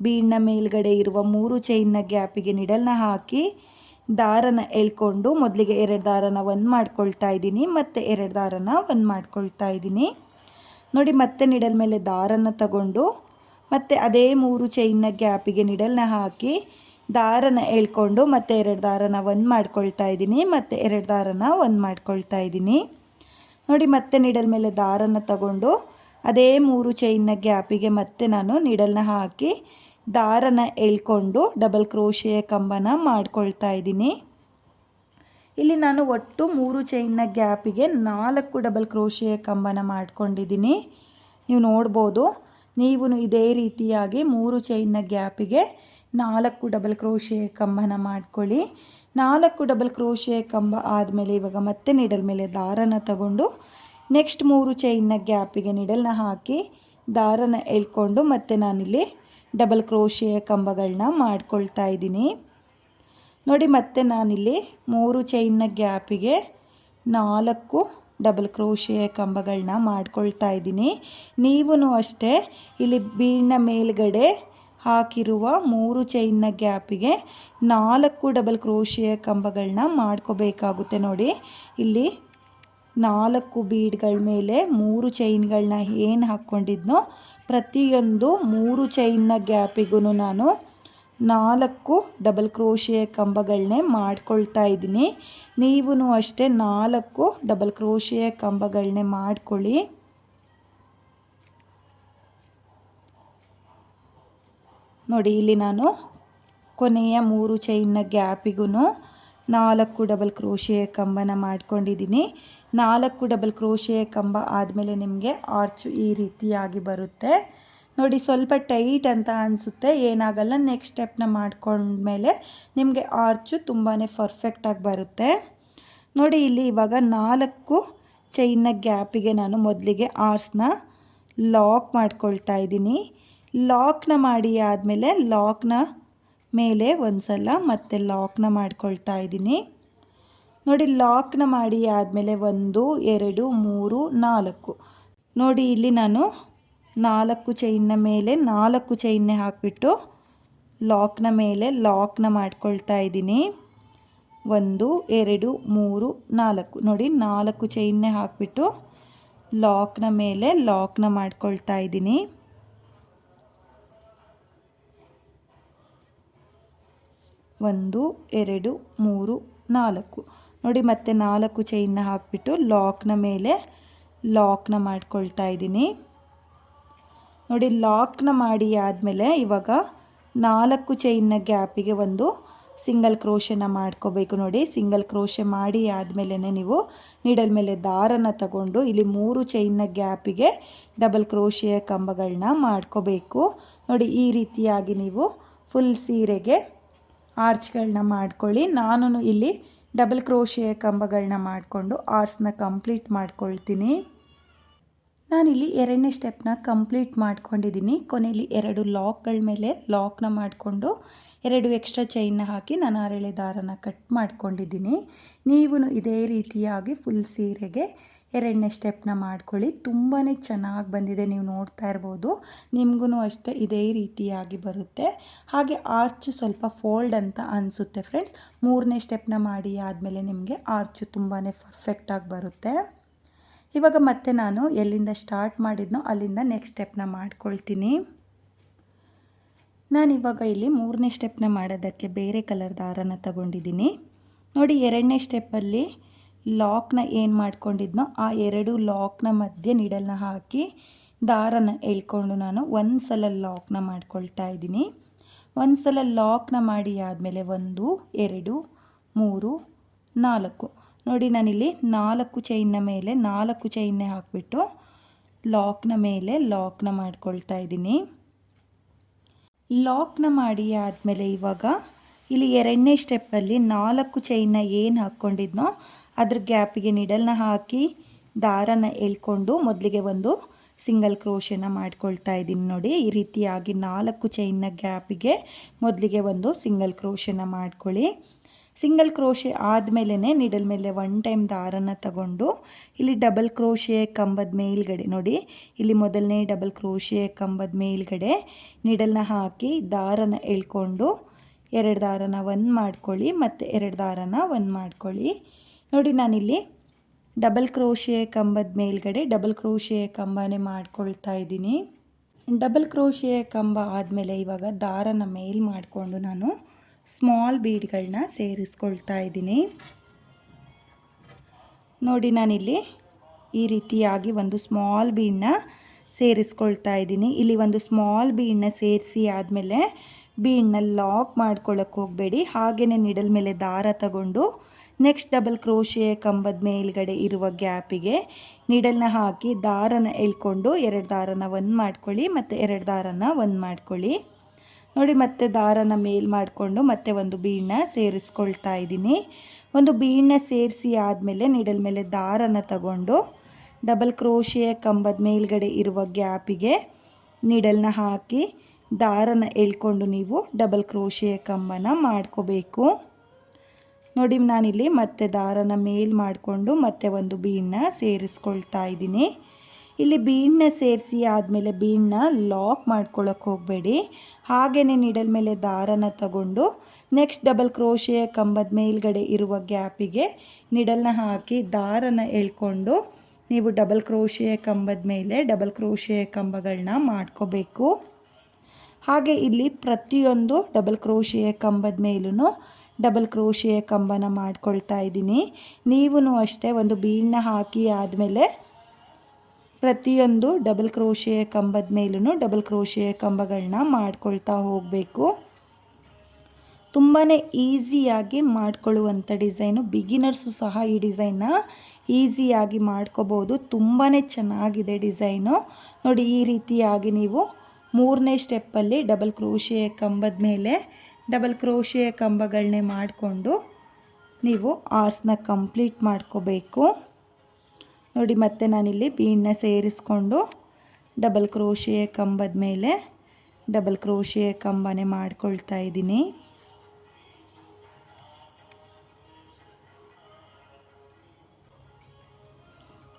ಬೀಡ್ನ ಮೇಲ್ಗಡೆ ಇರುವ 3 ಚೈನ್ನ ಗ್ಯಾಪಿಗೆ ನಿಡಲ್ನ ಹಾಕಿ ದಾರನ ಎಳ್ಕೊಂಡು ಮೊದಲಿಗೆ 2 ದಾರನ ಒಂದು ಮಾಡ್ಕೊಳ್ತಾ ಇದ್ದೀನಿ, ಮತ್ತು 2 ದಾರನ ಒಂದು ಮಾಡ್ಕೊಳ್ತಾ ಇದ್ದೀನಿ. ನೋಡಿ ಮತ್ತೆ ನಿಡಲ್ ಮೇಲೆ ದಾರನ ತಗೊಂಡು ಮತ್ತು ಅದೇ 3 ಚೈನ್ನ ಗ್ಯಾಪಿಗೆ ನಿಡಲ್ನ ಹಾಕಿ ದಾರನ ಎಳ್ಕೊಂಡು ಮತ್ತೆ 2 ದಾರನ ಒಂದು ಮಾಡ್ಕೊಳ್ತಾ ಇದ್ದೀನಿ, ಮತ್ತು 2 ದಾರನ ಒಂದು ಮಾಡ್ಕೊಳ್ತಾ ಇದ್ದೀನಿ. ನೋಡಿ ಮತ್ತೆ ನಿಡಲ್ ಮೇಲೆ ದಾರನ ತಗೊಂಡು ಅದೇ 3 ಚೈನ್ನ ಗ್ಯಾಪಿಗೆ ಮತ್ತೆ ನಾನು ನಿಡಲ್ನ ಹಾಕಿ ದಾರನ ಎಳ್ಕೊಂಡು ಡಬಲ್ ಕ್ರೋಶೆಯ ಕಂಬನ ಮಾಡ್ಕೊಳ್ತಾ ಇದ್ದೀನಿ. ಇಲ್ಲಿ ನಾನು ಒಟ್ಟು 3 ಚೈನ್ನ ಗ್ಯಾಪಿಗೆ 4 ಡಬಲ್ ಕ್ರೋಶೆಯ ಕಂಬನ ಮಾಡ್ಕೊಂಡಿದ್ದೀನಿ. ನೀವು ನೋಡ್ಬೋದು, ನೀವು ಇದೇ ರೀತಿಯಾಗಿ 3 ಚೈನ್ನ ಗ್ಯಾಪಿಗೆ 4 ಡಬಲ್ ಕ್ರೋಶೆಯ ಕಂಬನ ಮಾಡ್ಕೊಳ್ಳಿ. 4 ಡಬಲ್ ಕ್ರೋಶೆಯ ಕಂಬ ಆದಮೇಲೆ ಇವಾಗ ಮತ್ತೆ ನಿಡಲ್ ಮೇಲೆ ದಾರನ ತಗೊಂಡು ನೆಕ್ಸ್ಟ್ 3 ಚೈನ್ನ ಗ್ಯಾಪಿಗೆ ನಿಡಲ್ನ ಹಾಕಿ ದಾರನ ಎಳ್ಕೊಂಡು ಮತ್ತೆ ನಾನಿಲ್ಲಿ ಡಬಲ್ ಕ್ರೋಶೆಯ ಕಂಬಗಳನ್ನ ಮಾಡ್ಕೊಳ್ತಾ ಇದ್ದೀನಿ. ನೋಡಿ ಮತ್ತೆ ನಾನಿಲ್ಲಿ 3 ಚೈನ್ನ ಗ್ಯಾಪಿಗೆ 4 ಡಬಲ್ ಕ್ರೋಶೆಯ ಕಂಬಗಳನ್ನ ಮಾಡ್ಕೊಳ್ತಾ ಇದ್ದೀನಿ. ನೀವೂ ಅಷ್ಟೇ ಇಲ್ಲಿ ಬೀಡ್ನ ಮೇಲ್ಗಡೆ ಹಾಕಿರುವ 3 ಚೈನ್ನ ಗ್ಯಾಪಿಗೆ 4 ಡಬಲ್ ಕ್ರೋಶೆಯ ಕಂಬಗಳನ್ನ ಮಾಡ್ಕೋಬೇಕಾಗುತ್ತೆ. ನೋಡಿ ಇಲ್ಲಿ 4 ಬೀಡ್ಗಳ ಮೇಲೆ 3 ಚೈನ್ಗಳನ್ನ ಏನು ಹಾಕ್ಕೊಂಡಿದ್ನೋ ಪ್ರತಿಯೊಂದು 3 ಚೈನ್ನ ಗ್ಯಾಪಿಗೂ ನಾನು 4 ಡಬಲ್ ಕ್ರೋಶೆಯ ಕಂಬಗಳನ್ನೇ ಮಾಡ್ಕೊಳ್ತಾ ಇದ್ದೀನಿ. ನೀವೂ ಅಷ್ಟೇ 4 ಡಬಲ್ ಕ್ರೋಶೆಯ ಕಂಬಗಳನ್ನೇ ಮಾಡ್ಕೊಳ್ಳಿ. ನೋಡಿ ಇಲ್ಲಿ ನಾನು ಕೊನೆಯ 3 ಚೈನ್ನ ಗ್ಯಾಪಿಗೂ 4 ಡಬಲ್ ಕ್ರೋಶೆಯ ಕಂಬನ ಮಾಡ್ಕೊಂಡಿದ್ದೀನಿ. 4 ಡಬಲ್ ಕ್ರೋಶೆಯ ಕಂಬ ಆದಮೇಲೆ ನಿಮಗೆ ಆರ್ಚು ಈ ರೀತಿಯಾಗಿ ಬರುತ್ತೆ. ನೋಡಿ ಸ್ವಲ್ಪ ಟೈಟ್ ಅಂತ ಅನಿಸುತ್ತೆ, ಏನಾಗಲ್ಲ. ನೆಕ್ಸ್ಟ್ ಸ್ಟೆಪ್ನ ಮಾಡ್ಕೊಂಡ್ಮೇಲೆ ನಿಮಗೆ ಆರ್ಚು ತುಂಬಾ ಪರ್ಫೆಕ್ಟಾಗಿ ಬರುತ್ತೆ. ನೋಡಿ ಇಲ್ಲಿ ಇವಾಗ 4 ಚೈನ್ನ ಗ್ಯಾಪಿಗೆ ನಾನು ಮೊದಲಿಗೆ ಆರ್ಸ್ನ ಲಾಕ್ ಮಾಡ್ಕೊಳ್ತಾ ಇದ್ದೀನಿ. ಲಾಕ್ನ ಮಾಡಿ ಆದಮೇಲೆ ಲಾಕ್ನ ಮೇಲೆ ಒಂದು ಸಲ ಮತ್ತೆ ಲಾಕ್ನ ಮಾಡ್ಕೊಳ್ತಾ ಇದ್ದೀನಿ. ನೋಡಿ ಲಾಕ್ನ ಮಾಡಿ ಆದಮೇಲೆ 1 2 3 4. ನೋಡಿ ಇಲ್ಲಿ ನಾನು 4 ಚೈನ್ನ ಮೇಲೆ 4 ಚೈನ್ನೇ ಹಾಕಿಬಿಟ್ಟು ಲಾಕ್ನ ಮೇಲೆ ಲಾಕ್ನ ಮಾಡ್ಕೊಳ್ತಾ ಇದ್ದೀನಿ. 1 2 3 4. ನೋಡಿ 4 ಚೈನ್ನೇ ಹಾಕಿಬಿಟ್ಟು ಲಾಕ್ನ ಮೇಲೆ ಲಾಕ್ನ ಮಾಡ್ಕೊಳ್ತಾ ಇದ್ದೀನಿ. ಒಂದು 2 3 4. ನೋಡಿ ಮತ್ತೆ 4 ಚೈನ್ನ ಹಾಕಿಬಿಟ್ಟು ಲಾಕ್ನ ಮೇಲೆ ಲಾಕ್ನ ಮಾಡ್ಕೊಳ್ತಾ ಇದ್ದೀನಿ. ನೋಡಿ ಲಾಕ್ನ ಮಾಡಿ ಆದಮೇಲೆ ಇವಾಗ 4 ಚೈನ್ನ ಗ್ಯಾಪಿಗೆ ಒಂದು ಸಿಂಗಲ್ ಕ್ರೋಶೆನ ಮಾಡ್ಕೋಬೇಕು. ನೋಡಿ ಸಿಂಗಲ್ ಕ್ರೋಶೆ ಮಾಡಿ ಆದಮೇಲೆ ನೀವು ನೀಡಲ್ ಮೇಲೆ ದಾರನ ತಗೊಂಡು ಇಲ್ಲಿ 3 ಚೈನ್ನ ಗ್ಯಾಪಿಗೆ ಡಬಲ್ ಕ್ರೋಶೆಯ ಕಂಬಗಳನ್ನ ಮಾಡ್ಕೋಬೇಕು. ನೋಡಿ ಈ ರೀತಿಯಾಗಿ ನೀವು ಫುಲ್ ಸೀರೆಗೆ ಆರ್ಚ್ಗಳನ್ನ ಮಾಡ್ಕೊಳ್ಳಿ. ನಾನು ಇಲ್ಲಿ ಡಬಲ್ ಕ್ರೋಶೆಯ ಕಂಬಗಳನ್ನ ಮಾಡಿಕೊಂಡು ಆರ್ಸ್ನ ಕಂಪ್ಲೀಟ್ ಮಾಡ್ಕೊಳ್ತೀನಿ. ನಾನಿಲ್ಲಿ 2ನೇ ಸ್ಟೆಪ್ನ ಕಂಪ್ಲೀಟ್ ಮಾಡ್ಕೊಂಡಿದ್ದೀನಿ. ಕೊನೆಯಲ್ಲಿ 2 ಲಾಕ್ಗಳ ಮೇಲೆ ಲಾಕ್ನ ಮಾಡಿಕೊಂಡು 2 ಎಕ್ಸ್ಟ್ರಾ ಚೈನ್ನ ಹಾಕಿ ನಾನು ಅರಳೆ ದಾರನ ಕಟ್ ಮಾಡ್ಕೊಂಡಿದ್ದೀನಿ. ನೀವು ಇದೇ ರೀತಿಯಾಗಿ ಫುಲ್ ಸೀರೆಗೆ 2ನೇ ಸ್ಟೆಪ್ನ ಮಾಡ್ಕೊಳ್ಳಿ. ತುಂಬಾ ಚೆನ್ನಾಗಿ ಬಂದಿದೆ, ನೀವು ನೋಡ್ತಾ ಇರ್ಬೋದು. ನಿಮಗೂ ಅಷ್ಟೇ ಇದೇ ರೀತಿಯಾಗಿ ಬರುತ್ತೆ. ಹಾಗೆ ಆರ್ಚು ಸ್ವಲ್ಪ ಫೋಲ್ಡ್ ಅಂತ ಅನಿಸುತ್ತೆ ಫ್ರೆಂಡ್ಸ್. 3ನೇ ಸ್ಟೆಪ್ನ ಮಾಡಿ ಆದಮೇಲೆ ನಿಮಗೆ ಆರ್ಚು ತುಂಬಾ ಪರ್ಫೆಕ್ಟಾಗಿ ಬರುತ್ತೆ. ಇವಾಗ ಮತ್ತೆ ನಾನು ಎಲ್ಲಿಂದ ಸ್ಟಾರ್ಟ್ ಮಾಡಿದ್ನೋ ಅಲ್ಲಿಂದ ನೆಕ್ಸ್ಟ್ ಸ್ಟೆಪ್ನ ಮಾಡ್ಕೊಳ್ತೀನಿ. ನಾನಿವಾಗ ಇಲ್ಲಿ 3ನೇ ಸ್ಟೆಪ್ನ ಮಾಡೋದಕ್ಕೆ ಬೇರೆ ಕಲರ್ ದಾರನ ತಗೊಂಡಿದ್ದೀನಿ. ನೋಡಿ 2ನೇ ಸ್ಟೆಪ್ಪಲ್ಲಿ ಲಾಕ್ನ ಏನು ಮಾಡ್ಕೊಂಡಿದ್ನೋ ಆ 2 ಲಾಕ್ನ ಮಧ್ಯೆ ನೀಡಲ್ನ ಹಾಕಿ ದಾರನ ಎಳ್ಕೊಂಡು ನಾನು ಒಂದು ಸಲ ಲಾಕ್ನ ಮಾಡ್ಕೊಳ್ತಾ ಇದ್ದೀನಿ. ಒಂದು ಸಲ ಲಾಕ್ನ ಮಾಡಿ ಆದಮೇಲೆ 1 2 3 4. ನೋಡಿ ನಾನಿಲ್ಲಿ 4 ಚೈನ್ನ ಮೇಲೆ 4 ಚೈನ್ನೇ ಹಾಕಿಬಿಟ್ಟು ಲಾಕ್ನ ಮೇಲೆ ಲಾಕ್ನ ಮಾಡ್ಕೊಳ್ತಾ ಇದ್ದೀನಿ. ಲಾಕ್ನ ಮಾಡಿ ಆದಮೇಲೆ ಇವಾಗ ಇಲ್ಲಿ 2ನೇ ಸ್ಟೆಪ್ಪಲ್ಲಿ 4 ಚೈನ್ನ ಏನು ಹಾಕ್ಕೊಂಡಿದ್ನೋ ಅದ್ರ ಗ್ಯಾಪಿಗೆ ನಿಡಲ್ನ ಹಾಕಿ ದಾರನ ಎಳ್ಕೊಂಡು ಮೊದಲಿಗೆ ಒಂದು ಸಿಂಗಲ್ ಕ್ರೋಶೆನ ಮಾಡ್ಕೊಳ್ತಾ ಇದ್ದೀನಿ. ನೋಡಿ ಈ ರೀತಿಯಾಗಿ 4 ಚೈನ್ನ ಗ್ಯಾಪಿಗೆ ಮೊದಲಿಗೆ ಒಂದು ಸಿಂಗಲ್ ಕ್ರೋಶೆನ ಮಾಡ್ಕೊಳ್ಳಿ. ಸಿಂಗಲ್ ಕ್ರೋಶೆ ಆದಮೇಲೆ ನಿಡಲ್ ಮೇಲೆ 1 ಟೈಮ್ ದಾರನ ತಗೊಂಡು ಇಲ್ಲಿ ಡಬಲ್ ಕ್ರೋಶೆ ಕಂಬದ ಮೇಲ್ಗಡೆ ನೋಡಿ, ಇಲ್ಲಿ ಮೊದಲನೇ ಡಬಲ್ ಕ್ರೋಶೆ ಕಂಬದ ಮೇಲ್ಗಡೆ ನಿಡಲ್ನ ಹಾಕಿ ದಾರನ ಎಳ್ಕೊಂಡು 2 ದಾರನ 1 ಮಾಡ್ಕೊಳ್ಳಿ, ಮತ್ತು 2 ದಾರನ 1 ಮಾಡ್ಕೊಳ್ಳಿ. ನೋಡಿ ನಾನಿಲ್ಲಿ ಡಬಲ್ ಕ್ರೋಶೆ ಕಂಬದ ಮೇಲ್ಗಡೆ ಡಬಲ್ ಕ್ರೋಶೆ ಕಂಬನೇ ಮಾಡ್ಕೊಳ್ತಾ ಇದ್ದೀನಿ. ಡಬಲ್ ಕ್ರೋಶೆ ಕಂಬ ಆದಮೇಲೆ ಇವಾಗ ದಾರನ ಮೇಲ್ ಮಾಡಿಕೊಂಡು ನಾನು ಸ್ಮಾಲ್ ಬೀಡ್ಗಳನ್ನ ಸೇರಿಸ್ಕೊಳ್ತಾ ಇದ್ದೀನಿ. ನೋಡಿ ನಾನಿಲ್ಲಿ ಈ ರೀತಿಯಾಗಿ ಒಂದು ಸ್ಮಾಲ್ ಬೀಡನ್ನ ಸೇರಿಸ್ಕೊಳ್ತಾ ಇದ್ದೀನಿ. ಇಲ್ಲಿ ಒಂದು ಸ್ಮಾಲ್ ಬೀಡನ್ನ ಸೇರಿಸಿ ಆದಮೇಲೆ ಬೀಡನ್ನ ಲಾಕ್ ಮಾಡ್ಕೊಳ್ಳೋಕೆ ಹೋಗಬೇಡಿ. ಹಾಗೆಯೇ ನಿಡಲ್ ಮೇಲೆ ದಾರ ತಗೊಂಡು ನೆಕ್ಸ್ಟ್ ಡಬಲ್ ಕ್ರೋಶೆ ಕಂಬದ ಮೇಲ್ಗಡೆ ಇರುವ ಗ್ಯಾಪಿಗೆ ನಿಡಲ್ನ ಹಾಕಿ ದಾರನ ಎಳ್ಕೊಂಡು 2 ದಾರನ 1 ಮಾಡ್ಕೊಳ್ಳಿ, ಮತ್ತು 2 ದಾರನ 1 ಮಾಡ್ಕೊಳ್ಳಿ. ನೋಡಿ ಮತ್ತೆ ದಾರನ ಮೇಲ್ ಮಾಡಿಕೊಂಡು ಮತ್ತೆ ಒಂದು ಬೀಡನ್ನ ಸೇರಿಸ್ಕೊಳ್ತಾ ಇದ್ದೀನಿ. ಒಂದು ಬೀಡನ್ನ ಸೇರಿಸಿ ಆದಮೇಲೆ ನಿಡಲ್ ಮೇಲೆ ದಾರನ ತಗೊಂಡು ಡಬಲ್ ಕ್ರೋಶೆಯ ಕಂಬದ ಮೇಲ್ಗಡೆ ಇರುವ ಗ್ಯಾಪಿಗೆ ನಿಡಲ್ನ ಹಾಕಿ ದಾರನ ಎಳ್ಕೊಂಡು ನೀವು ಡಬಲ್ ಕ್ರೋಶೆಯ ಕಂಬನ ಮಾಡ್ಕೋಬೇಕು. ನೋಡಿ ನಾನಿಲ್ಲಿ ಮತ್ತೆ ದಾರನ ಮೇಲ್ ಮಾಡಿಕೊಂಡು ಮತ್ತೆ ಒಂದು ಬೀಡನ್ನ ಸೇರಿಸ್ಕೊಳ್ತಾ ಇದ್ದೀನಿ. ಇಲ್ಲಿ ಬೀಡನ್ನ ಸೇರಿಸಿ ಆದಮೇಲೆ ಬೀಡನ್ನ ಲಾಕ್ ಮಾಡ್ಕೊಳ್ಳೋಕೆ ಹೋಗಬೇಡಿ. ಹಾಗೆಯೇ ನಿಡಲ್ ಮೇಲೆ ದಾರನ ತಗೊಂಡು ನೆಕ್ಸ್ಟ್ ಡಬಲ್ ಕ್ರೋಶೆಯ ಕಂಬದ ಮೇಲ್ಗಡೆ ಇರುವ ಗ್ಯಾಪಿಗೆ ನಿಡಲ್ನ ಹಾಕಿ ದಾರನ ಎಳ್ಕೊಂಡು ನೀವು ಡಬಲ್ ಕ್ರೋಶೆಯ ಕಂಬದ ಮೇಲೆ ಡಬಲ್ ಕ್ರೋಶೆಯ ಕಂಬಗಳನ್ನ ಮಾಡ್ಕೋಬೇಕು. ಹಾಗೆ ಇಲ್ಲಿ ಪ್ರತಿಯೊಂದು ಡಬಲ್ ಕ್ರೋಶೆಯ ಕಂಬದ ಮೇಲೂ ಡಬಲ್ ಕ್ರೋಶೆಯ ಕಂಬನ ಮಾಡ್ಕೊಳ್ತಾ ಇದ್ದೀನಿ. ನೀವು ಅಷ್ಟೇ ಒಂದು ಬೀಡನ್ನ ಹಾಕಿ ಆದಮೇಲೆ ಪ್ರತಿಯೊಂದು ಡಬಲ್ ಕ್ರೋಶೆಯ ಕಂಬದ ಮೇಲೂ ಡಬಲ್ ಕ್ರೋಶೆಯ ಕಂಬಗಳನ್ನ ಮಾಡ್ಕೊಳ್ತಾ ಹೋಗಬೇಕು. ತುಂಬಾ ಈಸಿಯಾಗಿ ಮಾಡ್ಕೊಳ್ಳುವಂಥ ಡಿಸೈನು. ಬಿಗಿನರ್ಸು ಸಹ ಈ ಡಿಸೈನ್ನ ಈಸಿಯಾಗಿ ಮಾಡ್ಕೋಬೋದು. ತುಂಬಾ ಚೆನ್ನಾಗಿದೆ ಡಿಸೈನು. ನೋಡಿ ಈ ರೀತಿಯಾಗಿ ನೀವು 3ನೇ ಸ್ಟೆಪ್ಪಲ್ಲಿ ಡಬಲ್ ಕ್ರೋಶೆಯ ಕಂಬದ ಮೇಲೆ ಡಬಲ್ ಕ್ರೋಶೆಯ ಕಂಬಗಳನ್ನೇ ಮಾಡಿಕೊಂಡು ನೀವು ಆರ್ಸ್ನ ಕಂಪ್ಲೀಟ್ ಮಾಡ್ಕೋಬೇಕು. ನೋಡಿ ಮತ್ತೆ ನಾನಿಲ್ಲಿ ಬೀಡನ್ನ ಸೇರಿಸ್ಕೊಂಡು ಡಬಲ್ ಕ್ರೋಶೆಯ ಕಂಬದ ಮೇಲೆ ಡಬಲ್ ಕ್ರೋಶೆಯ ಕಂಬನೇ ಮಾಡ್ಕೊಳ್ತಾ ಇದ್ದೀನಿ.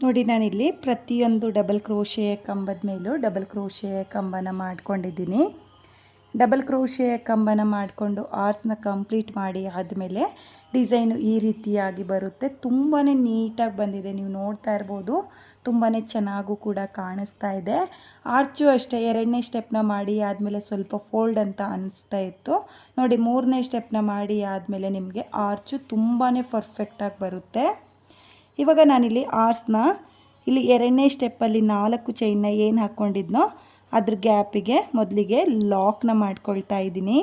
ನೋಡಿ ನಾನಿಲ್ಲಿ ಪ್ರತಿಯೊಂದು ಡಬಲ್ ಕ್ರೋಶೆಯ ಕಂಬದ ಮೇಲೂ ಡಬಲ್ ಕ್ರೋಶೆಯ ಕಂಬನ ಮಾಡ್ಕೊಂಡಿದ್ದೀನಿ. ಡಬಲ್ ಕ್ರೋಶೆಯ ಕಂಬನ ಮಾಡಿಕೊಂಡು ಆರ್ಸ್ನ ಕಂಪ್ಲೀಟ್ ಮಾಡಿ ಆದಮೇಲೆ ಡಿಸೈನು ಈ ರೀತಿಯಾಗಿ ಬರುತ್ತೆ. ತುಂಬಾ ನೀಟಾಗಿ ಬಂದಿದೆ, ನೀವು ನೋಡ್ತಾ ಇರ್ಬೋದು. ತುಂಬಾ ಚೆನ್ನಾಗೂ ಕೂಡ ಕಾಣಿಸ್ತಾ ಇದೆ. ಆರ್ಚು ಅಷ್ಟೇ 2ನೇ ಸ್ಟೆಪ್ನ ಮಾಡಿ ಆದಮೇಲೆ ಸ್ವಲ್ಪ ಫೋಲ್ಡ್ ಅಂತ ಅನಿಸ್ತಾ ಇತ್ತು. ನೋಡಿ 3ನೇ ಸ್ಟೆಪ್ನ ಮಾಡಿ ಆದಮೇಲೆ ನಿಮಗೆ ಆರ್ಚು ತುಂಬಾ ಪರ್ಫೆಕ್ಟಾಗಿ ಬರುತ್ತೆ. ಇವಾಗ ನಾನಿಲ್ಲಿ ಆರ್ಸ್ನ ಇಲ್ಲಿ 2ನೇ ಸ್ಟೆಪ್ಪಲ್ಲಿ 4 ಚೈನ್ನ ಏನು ಹಾಕ್ಕೊಂಡಿದ್ನೋ ಅದ್ರ ಗ್ಯಾಪಿಗೆ ಮೊದಲಿಗೆ ಲಾಕ್ನ ಮಾಡ್ಕೊಳ್ತಾ ಇದ್ದೀನಿ.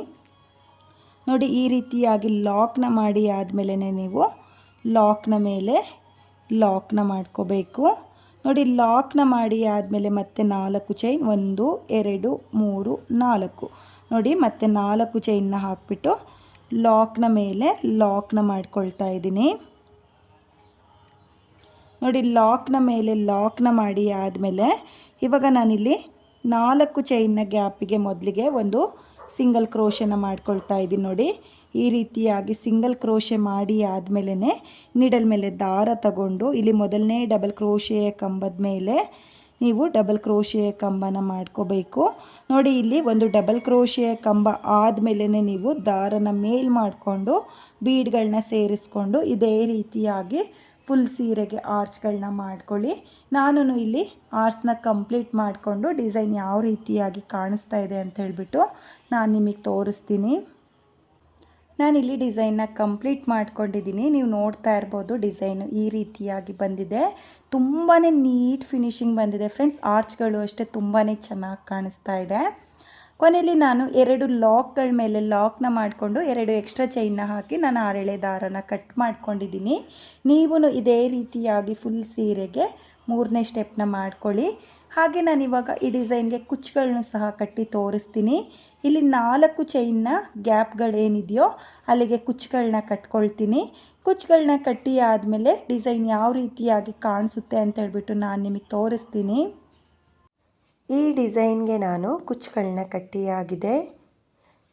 ನೋಡಿ ಈ ರೀತಿಯಾಗಿ ಲಾಕ್ನ ಮಾಡಿ ಆದಮೇಲೆ ನೀವು ಲಾಕ್ನ ಮೇಲೆ ಲಾಕ್ನ ಮಾಡ್ಕೋಬೇಕು. ನೋಡಿ ಲಾಕ್ನ ಮಾಡಿ ಆದಮೇಲೆ ಮತ್ತೆ 4 ಚೈನ್ 1 2 3 4 ನೋಡಿ ಮತ್ತೆ 4 ಚೈನ್ನ ಹಾಕ್ಬಿಟ್ಟು ಲಾಕ್ನ ಮೇಲೆ ಲಾಕ್ನ ಮಾಡ್ಕೊಳ್ತಾ ಇದ್ದೀನಿ. ನೋಡಿ ಲಾಕ್ನ ಮೇಲೆ ಲಾಕ್ನ ಮಾಡಿ ಆದಮೇಲೆ ಇವಾಗ ನಾನಿಲ್ಲಿ 4 ಚೈನ್ನ ಗ್ಯಾಪಿಗೆ ಮೊದಲಿಗೆ ಒಂದು ಸಿಂಗಲ್ ಕ್ರೋಶೆನ ಮಾಡ್ಕೊಳ್ತಾ ಇದ್ದೀನಿ. ನೋಡಿ ಈ ರೀತಿಯಾಗಿ ಸಿಂಗಲ್ ಕ್ರೋಶೆ ಮಾಡಿ ಆದಮೇಲೆ ನಿಡಲ್ ಮೇಲೆ ದಾರ ತಗೊಂಡು ಇಲ್ಲಿ ಮೊದಲನೇ ಡಬಲ್ ಕ್ರೋಶೆಯ ಕಂಬದ ಮೇಲೆ ನೀವು ಡಬಲ್ ಕ್ರೋಶೆಯ ಕಂಬನ ಮಾಡ್ಕೋಬೇಕು. ನೋಡಿ ಇಲ್ಲಿ ಒಂದು ಡಬಲ್ ಕ್ರೋಶೆಯ ಕಂಬ ಆದಮೇಲೆ ನೀವು ದಾರನ ಮೇಲ್ ಮಾಡಿಕೊಂಡು ಬೀಡ್ಗಳನ್ನ ಸೇರಿಸ್ಕೊಂಡು ಇದೇ ರೀತಿಯಾಗಿ ಫುಲ್ ಸೀರೆಗೆ ಆರ್ಚ್ಗಳನ್ನ ಮಾಡ್ಕೊಳ್ಳಿ. ನಾನು ಇಲ್ಲಿ ಆರ್ಚ್ನ ಕಂಪ್ಲೀಟ್ ಮಾಡಿಕೊಂಡು ಡಿಸೈನ್ ಯಾವ ರೀತಿಯಾಗಿ ಕಾಣಿಸ್ತಾ ಇದೆ ಅಂತ ಹೇಳ್ಬಿಟ್ಟು ನಾನು ನಿಮಗೆ ತೋರಿಸ್ತೀನಿ. ನಾನಿಲ್ಲಿ ಡಿಸೈನ್ನ ಕಂಪ್ಲೀಟ್ ಮಾಡ್ಕೊಂಡಿದ್ದೀನಿ. ನೀವು ನೋಡ್ತಾ ಇರ್ಬೋದು ಡಿಸೈನು ಈ ರೀತಿಯಾಗಿ ಬಂದಿದೆ. ತುಂಬಾ ನೀಟ್ ಫಿನಿಶಿಂಗ್ ಬಂದಿದೆ ಫ್ರೆಂಡ್ಸ್. ಆರ್ಚ್ಗಳು ಅಷ್ಟೇ ತುಂಬಾ ಚೆನ್ನಾಗಿ ಕಾಣಿಸ್ತಾ ಇದೆ. ಕೊನೆಯಲ್ಲಿ ನಾನು 2 ಲಾಕ್ಗಳ ಮೇಲೆ ಲಾಕ್ನ ಮಾಡಿಕೊಂಡು 2 ಎಕ್ಸ್ಟ್ರಾ ಚೈನ್ನ ಹಾಕಿ ನಾನು 6 ಎಳೆ ದಾರನ ಕಟ್ ಮಾಡ್ಕೊಂಡಿದ್ದೀನಿ. ನೀವು ಇದೇ ರೀತಿಯಾಗಿ ಫುಲ್ ಸೀರೆಗೆ 3ನೇ ಸ್ಟೆಪ್ನ ಮಾಡ್ಕೊಳ್ಳಿ. ಹಾಗೆ ನಾನಿವಾಗ ಈ ಡಿಸೈನ್ಗೆ ಕುಚ್ಚುಗಳನ್ನು ಸಹ ಕಟ್ಟಿ ತೋರಿಸ್ತೀನಿ. ಇಲ್ಲಿ 4 ಚೈನ್ನ ಗ್ಯಾಪ್ಗಳೇನಿದೆಯೋ ಅಲ್ಲಿಗೆ ಕುಚ್ಚುಗಳನ್ನ ಕಟ್ಕೊಳ್ತೀನಿ. ಕುಚ್ಚುಗಳನ್ನ ಕಟ್ಟಿ ಆದಮೇಲೆ ಡಿಸೈನ್ ಯಾವ ರೀತಿಯಾಗಿ ಕಾಣಿಸುತ್ತೆ ಅಂತ ಹೇಳ್ಬಿಟ್ಟು ನಾನು ನಿಮಗೆ ತೋರಿಸ್ತೀನಿ. ಈ ಡಿಸೈನ್ಗೆ ನಾನು ಕುಚ್ಚುಗಳನ್ನ ಕಟ್ಟಿಯಾಗಿದೆ.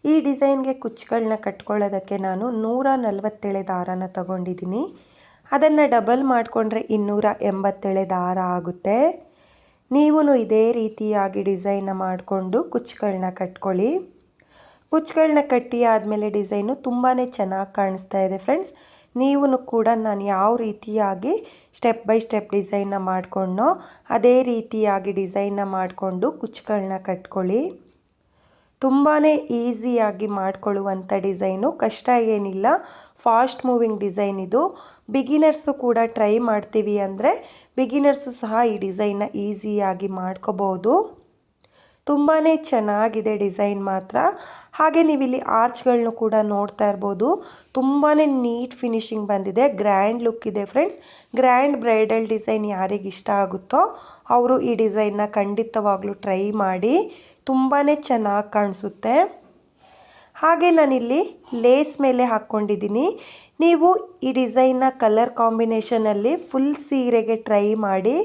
ಈ ಡಿಸೈನ್ಗೆ ಕುಚ್ಚುಗಳನ್ನ ಕಟ್ಕೊಳ್ಳೋದಕ್ಕೆ ನಾನು 140 ಎಳೆ ದಾರನ ತಗೊಂಡಿದ್ದೀನಿ. ಅದನ್ನು ಡಬಲ್ ಮಾಡಿಕೊಂಡ್ರೆ 280 ಎಳೆ ದಾರ ಆಗುತ್ತೆ. ನೀವು ಇದೇ ರೀತಿಯಾಗಿ ಡಿಸೈನ್ನ ಮಾಡಿಕೊಂಡು ಕುಚ್ಚುಗಳನ್ನ ಕಟ್ಕೊಳ್ಳಿ. ಕುಚ್ಚುಗಳನ್ನ ಕಟ್ಟಿ ಆದಮೇಲೆ ಡಿಸೈನು ತುಂಬಾ ಚೆನ್ನಾಗಿ ಕಾಣಿಸ್ತಾ ಇದೆ ಫ್ರೆಂಡ್ಸ್. ನೀವು ಕೂಡ ನಾನು ಯಾವ ರೀತಿಯಾಗಿ ಸ್ಟೆಪ್ ಬೈ ಸ್ಟೆಪ್ ಡಿಸೈನ್ನ ಮಾಡಿಕೊಂಡೋ ಅದೇ ರೀತಿಯಾಗಿ ಡಿಸೈನ್ನ ಮಾಡಿಕೊಂಡು ಕುಚ್ಚುಗಳನ್ನ ಕಟ್ಕೊಳ್ಳಿ. ತುಂಬಾ ಈಸಿಯಾಗಿ ಮಾಡಿಕೊಳ್ಳುವಂಥ ಡಿಸೈನು, ಕಷ್ಟ ಏನಿಲ್ಲ. ಫಾಸ್ಟ್ ಮೂವಿಂಗ್ ಡಿಸೈನ್ ಇದು. ಬಿಗಿನರ್ಸು ಕೂಡ ಟ್ರೈ ಮಾಡ್ತೀವಿ ಅಂದರೆ ಬಿಗಿನರ್ಸು ಸಹ ಈ ಡಿಸೈನ್ನ ಈಸಿಯಾಗಿ ಮಾಡ್ಕೋಬೋದು. ತುಂಬಾ ಚೆನ್ನಾಗಿದೆ ಡಿಸೈನ್ ಮಾತ್ರ. ಹಾಗೆ ನೀವಿಲ್ಲಿ ಆರ್ಚ್ಗಳನ್ನೂ ಕೂಡ ನೋಡ್ತಾ ಇರ್ಬೋದು. ತುಂಬಾ ನೀಟ್ ಫಿನಿಶಿಂಗ್ ಬಂದಿದೆ, ಗ್ರ್ಯಾಂಡ್ ಲುಕ್ ಇದೆ ಫ್ರೆಂಡ್ಸ್. ಗ್ರ್ಯಾಂಡ್ ಬ್ರೈಡಲ್ ಡಿಸೈನ್ ಯಾರಿಗೆ ಇಷ್ಟ ಆಗುತ್ತೋ ಅವರು ಈ ಡಿಸೈನ್ನ ಖಂಡಿತವಾಗ್ಲೂ ಟ್ರೈ ಮಾಡಿ, ತುಂಬಾ ಚೆನ್ನಾಗಿ ಕಾಣಿಸುತ್ತೆ. ಹಾಗೆ ನಾನಿಲ್ಲಿ ಲೇಸ್ ಮೇಲೆ ಹಾಕ್ಕೊಂಡಿದ್ದೀನಿ. ನೀವು ಈ ಡಿಸೈನ್ನ ಕಲರ್ ಕಾಂಬಿನೇಷನಲ್ಲಿ ಫುಲ್ ಸೀರೆಗೆ ಟ್ರೈ ಮಾಡಿ,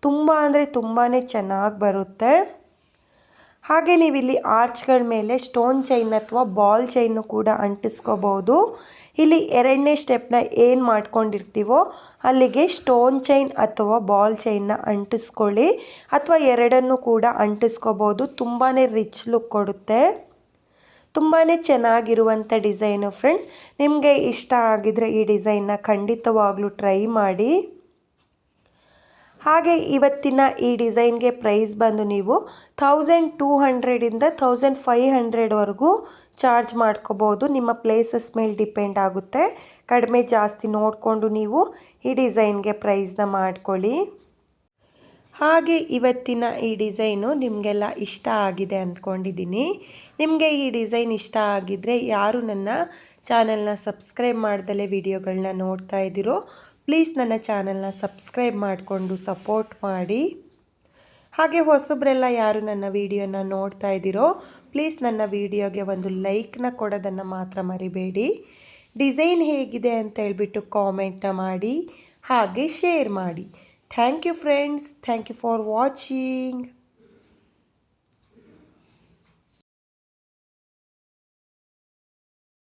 ತುಂಬ ಅಂದರೆ ತುಂಬಾ ಚೆನ್ನಾಗಿ ಬರುತ್ತೆ. ಹಾಗೆ ನೀವಿಲ್ಲಿ ಆರ್ಚ್ಗಳ ಮೇಲೆ ಸ್ಟೋನ್ ಚೈನ್ ಅಥವಾ ಬಾಲ್ ಚೈನು ಕೂಡ ಅಂಟಿಸ್ಕೋಬೋದು. ಇಲ್ಲಿ ಎರಡನೇ ಸ್ಟೆಪ್ನ ಏನು ಮಾಡ್ಕೊಂಡಿರ್ತೀವೋ ಅಲ್ಲಿಗೆ ಸ್ಟೋನ್ ಚೈನ್ ಅಥವಾ ಬಾಲ್ ಚೈನ್ನ ಅಂಟಿಸ್ಕೊಳ್ಳಿ, ಅಥವಾ ಎರಡನ್ನೂ ಕೂಡ ಅಂಟಿಸ್ಕೋಬೋದು. ತುಂಬಾ ರಿಚ್ ಲುಕ್ ಕೊಡುತ್ತೆ. ತುಂಬಾ ಚೆನ್ನಾಗಿರುವಂಥ ಡಿಸೈನು ಫ್ರೆಂಡ್ಸ್. ನಿಮಗೆ ಇಷ್ಟ ಆಗಿದರೆ ಈ ಡಿಸೈನ್ನ ಖಂಡಿತವಾಗ್ಲೂ ಟ್ರೈ ಮಾಡಿ. ಹಾಗೆ ಇವತ್ತಿನ ಈ ಡಿಸೈನ್ಗೆ ಪ್ರೈಸ್ ಬಂದು ನೀವು 1200ಇಂದ 1500ವರೆಗೂ ಚಾರ್ಜ್ ಮಾಡ್ಕೋಬೋದು. ನಿಮ್ಮ ಪ್ಲೇಸಸ್ ಮೇಲೆ ಡಿಪೆಂಡ್ ಆಗುತ್ತೆ. ಕಡಿಮೆ ಜಾಸ್ತಿ ನೋಡಿಕೊಂಡು ನೀವು ಈ ಡಿಸೈನ್ಗೆ ಪ್ರೈಸ್ನ ಮಾಡ್ಕೊಳ್ಳಿ. ಹಾಗೆ ಇವತ್ತಿನ ಈ ಡಿಸೈನು ನಿಮಗೆಲ್ಲ ಇಷ್ಟ ಆಗಿದೆ ಅಂದ್ಕೊಂಡಿದ್ದೀನಿ. ನಿಮಗೆ ಈ ಡಿಸೈನ್ ಇಷ್ಟ ಆಗಿದ್ದರೆ, ಯಾರು ನನ್ನ ಚಾನಲ್ನ ಸಬ್ಸ್ಕ್ರೈಬ್ ಮಾಡ್ದಲೇ ವಿಡಿಯೋಗಳನ್ನ ನೋಡ್ತಾ ಇದ್ದೀರೋ ಪ್ಲೀಸ್ ನನ್ನ ಚಾನಲ್ನ ಸಬ್ಸ್ಕ್ರೈಬ್ ಮಾಡಿಕೊಂಡು ಸಪೋರ್ಟ್ ಮಾಡಿ. ಹಾಗೆ ಹೊಸಬ್ರೆಲ್ಲ ಯಾರು ನನ್ನ ವಿಡಿಯೋನ ನೋಡ್ತಾ ಇದ್ದೀರೋ ಪ್ಲೀಸ್ ನನ್ನ ವಿಡಿಯೋಗೆ ಒಂದು ಲೈಕ್ನ ಕೊಡೋದನ್ನು ಮಾತ್ರ ಮರಿಬೇಡಿ. ಡಿಸೈನ್ ಹೇಗಿದೆ ಅಂತ ಹೇಳ್ಬಿಟ್ಟು ಕಾಮೆಂಟ್ನ ಮಾಡಿ, ಹಾಗೆ ಶೇರ್ ಮಾಡಿ. Thank you friends. Thank you for watching.